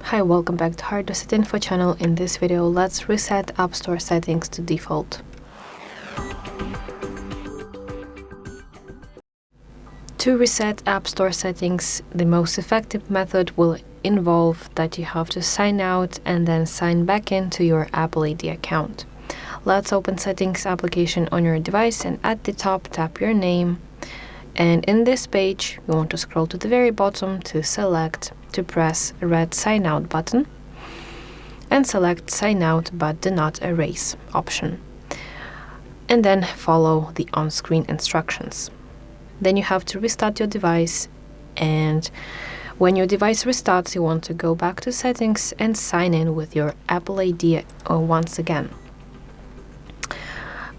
Hi, welcome back to HardReset.Info channel. In this video, let's reset App Store settings to default. To reset App Store settings, the most effective method will involve that you have to sign out and then sign back into your Apple ID account. Let's open Settings application on your device, and at the top tap your name. And in this page, you want to scroll to the very bottom to press red sign out button and select sign out but do not erase option. And then follow the on-screen instructions. Then you have to restart your device, and when your device restarts, you want to go back to settings and sign in with your Apple ID once again.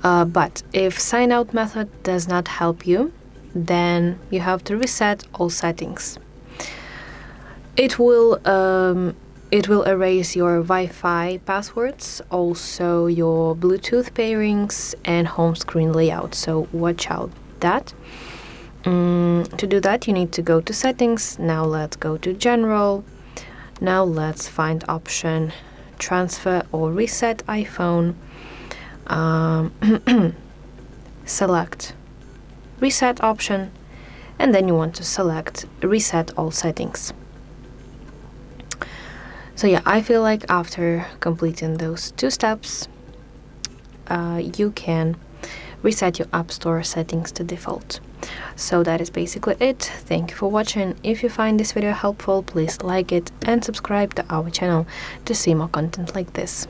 But if sign out method does not help you, then you have to reset all settings. It will erase your Wi-Fi passwords, also your Bluetooth pairings and home screen layout, so watch out that. To do that, you need to go to settings. Now let's go to general. Now let's find option transfer or reset iPhone. Select reset option, and then you want to select reset all settings. So yeah, I feel like after completing those two steps, you can reset your App Store settings to default. So that is basically it. Thank you for watching. If you find this video helpful, please like it and subscribe to our channel to see more content like this.